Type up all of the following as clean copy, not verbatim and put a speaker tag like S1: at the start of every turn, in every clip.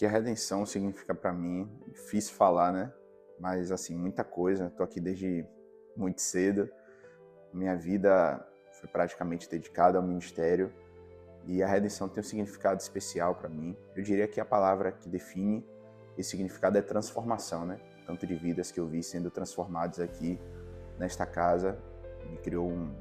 S1: que a redenção significa para mim, difícil falar, né? Mas assim, muita coisa. Tô aqui desde muito cedo. Minha vida foi praticamente dedicada ao ministério e a redenção tem um significado especial para mim. Eu diria que a palavra que define esse significado é transformação, né? Tanto de vidas que eu vi sendo transformadas aqui nesta casa, me criou um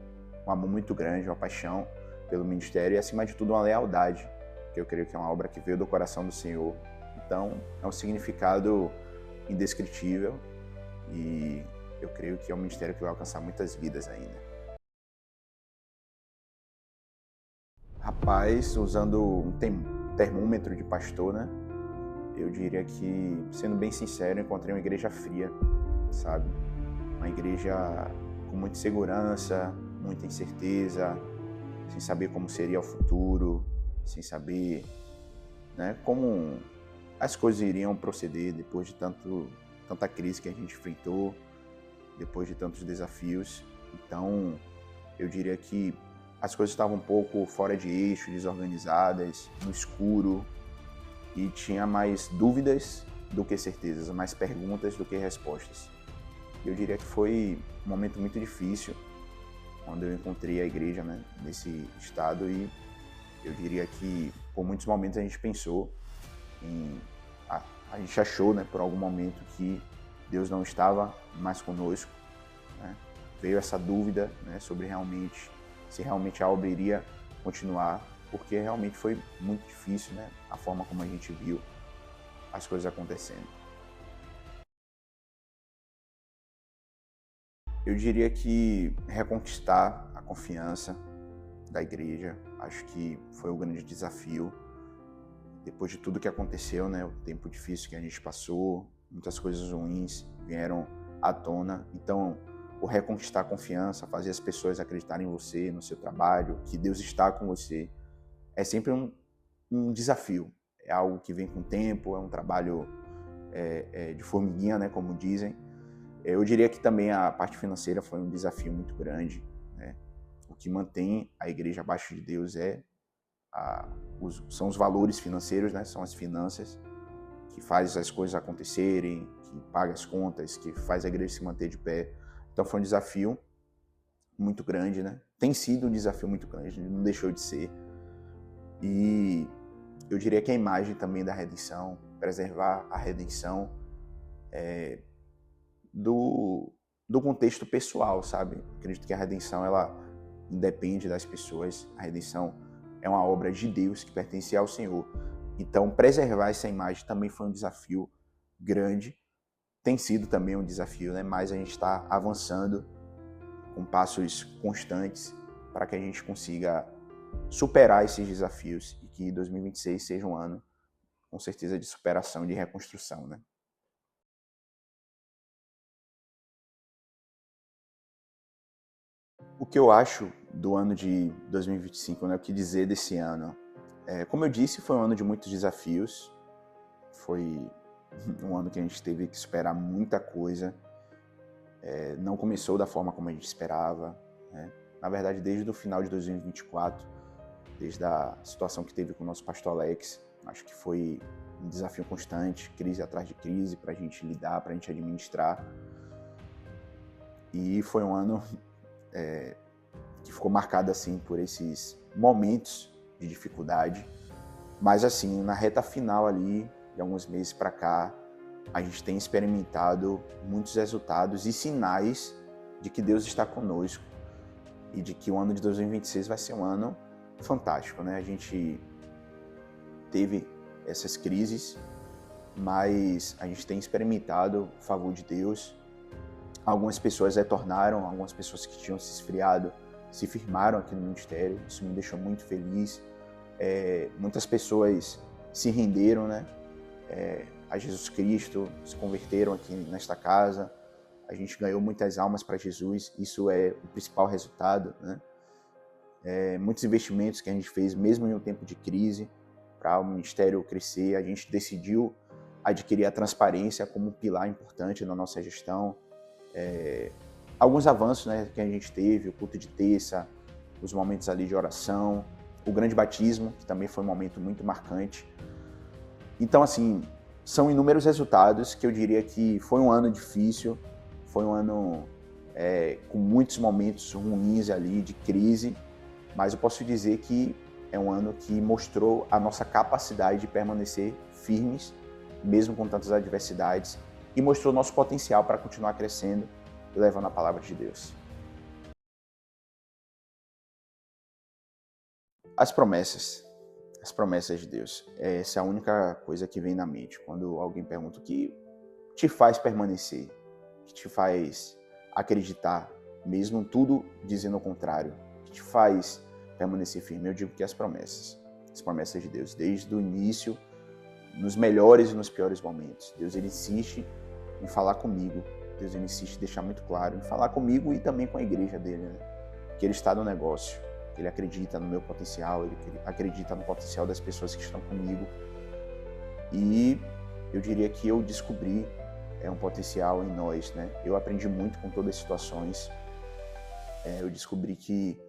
S1: amor muito grande, uma paixão pelo ministério e, acima de tudo, uma lealdade, que eu creio que é uma obra que veio do coração do Senhor. Então, é um significado indescritível e eu creio que é um ministério que vai alcançar muitas vidas ainda. Rapaz, usando um termômetro de pastor, né? Eu diria que, sendo bem sincero, eu encontrei uma igreja fria, sabe? Uma igreja com muita insegurança, muita incerteza, sem saber como seria o futuro, sem saber, né, como as coisas iriam proceder depois de tanta crise que a gente enfrentou, depois de tantos desafios. Então, eu diria que as coisas estavam um pouco fora de eixo, desorganizadas, no escuro, e tinha mais dúvidas do que certezas, mais perguntas do que respostas. Eu diria que foi um momento muito difícil quando eu encontrei a igreja, né, nesse estado, e eu diria que por muitos momentos a gente pensou a gente achou, né, por algum momento que Deus não estava mais conosco, né? Veio essa dúvida, né, sobre se realmente a obra iria continuar, porque realmente foi muito difícil, né, a forma como a gente viu as coisas acontecendo. Eu diria que reconquistar a confiança da igreja, acho que foi o grande desafio. Depois de tudo que aconteceu, né, o tempo difícil que a gente passou, muitas coisas ruins vieram à tona. Então, o reconquistar a confiança, fazer as pessoas acreditarem em você, no seu trabalho, que Deus está com você, é sempre um desafio. É algo que vem com o tempo, é um trabalho de formiguinha, né, como dizem. Eu diria que também a parte financeira foi um desafio muito grande, né? O que mantém a igreja abaixo de Deus são os valores financeiros, né? São as finanças que faz as coisas acontecerem, que paga as contas, que faz a igreja se manter de pé. Então foi um desafio muito grande, né? Tem sido um desafio muito grande, não deixou de ser. E eu diria que a imagem também da redenção, preservar a redenção do contexto pessoal, sabe? Acredito que a redenção, ela independe das pessoas. A redenção é uma obra de Deus que pertence ao Senhor. Então, preservar essa imagem também foi um desafio grande. Tem sido também um desafio, né? Mas a gente está avançando com passos constantes para que a gente consiga superar esses desafios e que 2026 seja um ano, com certeza, de superação, de reconstrução, né? O que eu acho do ano de 2025, né? O que dizer desse ano? Como eu disse, foi um ano de muitos desafios. Foi um ano que a gente teve que superar muita coisa. Não começou da forma como a gente esperava, né? Na verdade, desde o final de 2024, desde a situação que teve com o nosso pastor Alex, acho que foi um desafio constante, crise atrás de crise, para a gente lidar, para a gente administrar. E foi um ano que ficou marcado assim por esses momentos de dificuldade, mas assim, na reta final ali, de alguns meses para cá, a gente tem experimentado muitos resultados e sinais de que Deus está conosco e de que o ano de 2026 vai ser um ano fantástico, né? A gente teve essas crises, mas a gente tem experimentado o favor de Deus. Algumas pessoas retornaram, algumas pessoas que tinham se esfriado se firmaram aqui no ministério, isso me deixou muito feliz. Muitas pessoas se renderam, né, a Jesus Cristo, se converteram aqui nesta casa, a gente ganhou muitas almas para Jesus, isso é o principal resultado, né? Muitos investimentos que a gente fez, mesmo em um tempo de crise, para o ministério crescer, a gente decidiu adquirir a transparência como um pilar importante na nossa gestão. Alguns avanços, né, que a gente teve, o culto de terça, os momentos ali de oração, o grande batismo, que também foi um momento muito marcante. Então, assim, são inúmeros resultados que eu diria que foi um ano difícil, foi um ano com muitos momentos ruins ali, de crise, mas eu posso dizer que é um ano que mostrou a nossa capacidade de permanecer firmes, mesmo com tantas adversidades, e mostrou nosso potencial para continuar crescendo e levando a palavra de Deus. As promessas de Deus. Essa é a única coisa que vem na mente quando alguém pergunta o que te faz permanecer, o que te faz acreditar, mesmo tudo dizendo o contrário, o que te faz permanecer firme. Eu digo que as promessas de Deus, desde o início, nos melhores e nos piores momentos. Deus ele insiste em falar comigo, Deus ele insiste em deixar muito claro, em falar comigo e também com a igreja dele, né? Que ele está no negócio, que ele acredita no meu potencial, ele acredita no potencial das pessoas que estão comigo. E eu diria que eu descobri um potencial em nós, né? Eu aprendi muito com todas as situações. Eu descobri que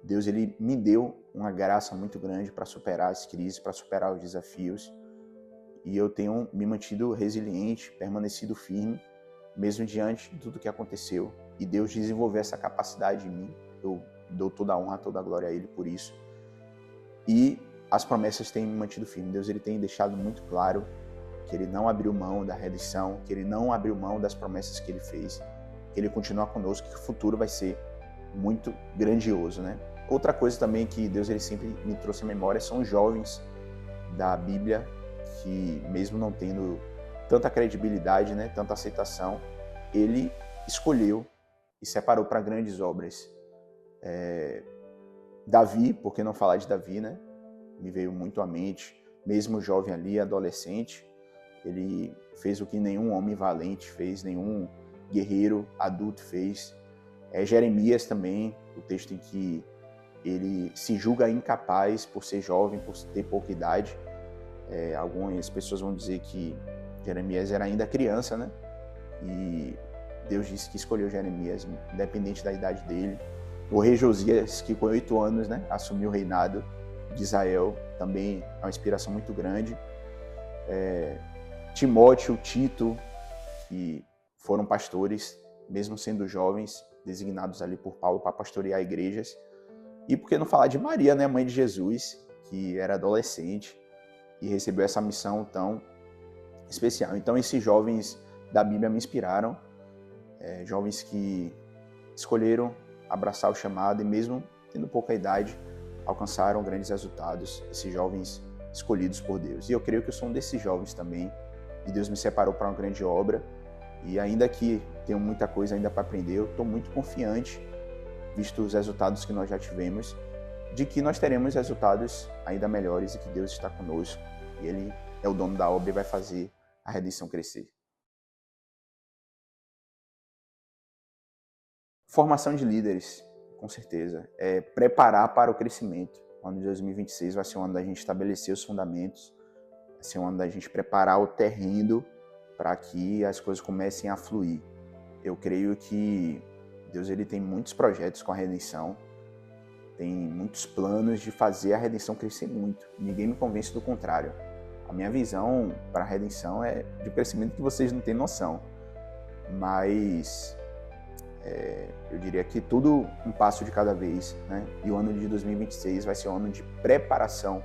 S1: Deus ele me deu uma graça muito grande para superar as crises, para superar os desafios. E eu tenho me mantido resiliente, permanecido firme, mesmo diante de tudo que aconteceu. E Deus desenvolveu essa capacidade em mim. Eu dou toda a honra, toda a glória a Ele por isso. E as promessas têm me mantido firme. Deus ele tem deixado muito claro que Ele não abriu mão da redenção, que Ele não abriu mão das promessas que Ele fez, que Ele continua conosco, que o futuro vai ser muito grandioso, né? Outra coisa também que Deus ele sempre me trouxe à memória são os jovens da Bíblia, que mesmo não tendo tanta credibilidade, né, tanta aceitação, Ele escolheu e separou para grandes obras. Davi, por que não falar de Davi, né? Me veio muito à mente, mesmo jovem ali, adolescente, ele fez o que nenhum homem valente fez, nenhum guerreiro adulto fez. Jeremias também, o texto em que ele se julga incapaz por ser jovem, por ter pouca idade. Algumas pessoas vão dizer que Jeremias era ainda criança, né? E Deus disse que escolheu Jeremias, independente da idade dele. O rei Josias, que com 8 anos, né, assumiu o reinado de Israel, também é uma inspiração muito grande. Timóteo, Tito, que foram pastores, mesmo sendo jovens, designados ali por Paulo para pastorear igrejas. E por que não falar de Maria, né, mãe de Jesus, que era adolescente e recebeu essa missão tão especial. Então esses jovens da Bíblia me inspiraram, jovens que escolheram abraçar o chamado e mesmo tendo pouca idade, alcançaram grandes resultados, esses jovens escolhidos por Deus. E eu creio que eu sou um desses jovens também, e Deus me separou para uma grande obra, e ainda que tenho muita coisa ainda para aprender, eu estou muito confiante, visto os resultados que nós já tivemos, de que nós teremos resultados ainda melhores e que Deus está conosco, e Ele é o dono da obra e vai fazer a redenção crescer. Formação de líderes, com certeza. Preparar para o crescimento. O ano de 2026 vai ser um ano da gente estabelecer os fundamentos, vai ser um ano da gente preparar o terreno para que as coisas comecem a fluir. Eu creio que Deus ele tem muitos projetos com a redenção, tem muitos planos de fazer a redenção crescer muito. Ninguém me convence do contrário. A minha visão para a redenção é de crescimento que vocês não têm noção. Mas eu diria que tudo um passo de cada vez, né? E o ano de 2026 vai ser um ano de preparação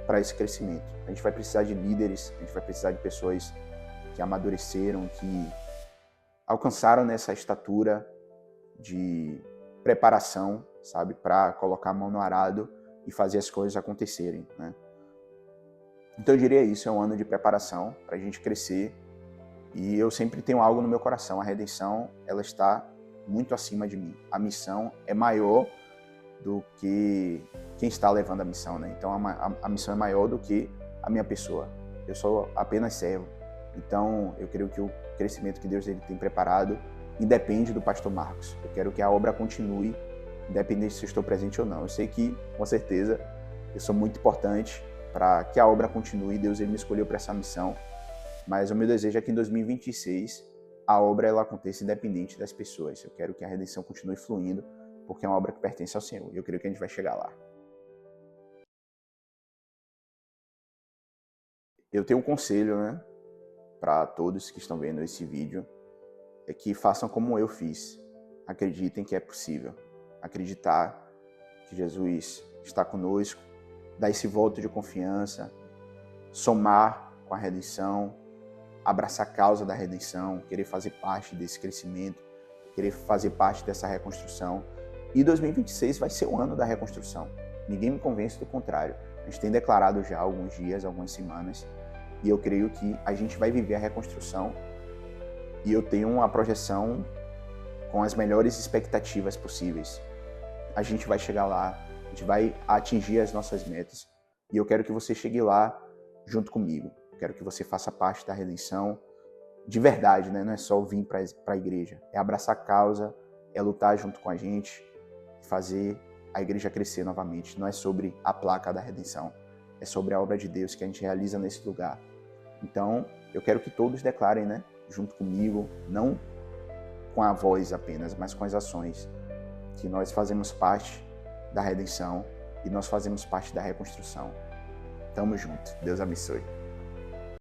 S1: para esse crescimento. A gente vai precisar de líderes, a gente vai precisar de pessoas que amadureceram, que alcançaram nessa estatura de preparação, sabe? Para colocar a mão no arado e fazer as coisas acontecerem, né? Então eu diria isso, é um ano de preparação para a gente crescer. E eu sempre tenho algo no meu coração, a redenção, ela está muito acima de mim. A missão é maior do que quem está levando a missão, né? Então a missão é maior do que a minha pessoa. Eu sou apenas servo. Então eu creio que o crescimento que Deus ele tem preparado independe do pastor Marcos. Eu quero que a obra continue, independente se eu estou presente ou não. Eu sei que, com certeza, eu sou muito importante para que a obra continue. Deus ele me escolheu para essa missão. Mas o meu desejo é que em 2026 a obra ela aconteça independente das pessoas. Eu quero que a redenção continue fluindo, porque é uma obra que pertence ao Senhor. E eu creio que a gente vai chegar lá. eu tenho um conselho, né, para todos que estão vendo esse vídeo, é que façam como eu fiz. Acreditem que é possível. Acreditar que Jesus está conosco, dar esse voto de confiança, somar com a redenção, abraçar a causa da redenção, querer fazer parte desse crescimento, querer fazer parte dessa reconstrução. E 2026 vai ser o ano da reconstrução. Ninguém me convence do contrário. A gente tem declarado já há alguns dias, algumas semanas, e eu creio que a gente vai viver a reconstrução, e eu tenho uma projeção com as melhores expectativas possíveis. A gente vai chegar lá, a gente vai atingir as nossas metas, e eu quero que você chegue lá junto comigo. Eu quero que você faça parte da redenção de verdade, né? Não é só vir para a igreja, é abraçar a causa, é lutar junto com a gente, fazer a igreja crescer novamente. Não é sobre a placa da redenção, é sobre a obra de Deus que a gente realiza nesse lugar. Então, eu quero que todos declarem, né, junto comigo, não com a voz apenas, mas com as ações, que nós fazemos parte da redenção e nós fazemos parte da reconstrução. Tamo junto. Deus abençoe.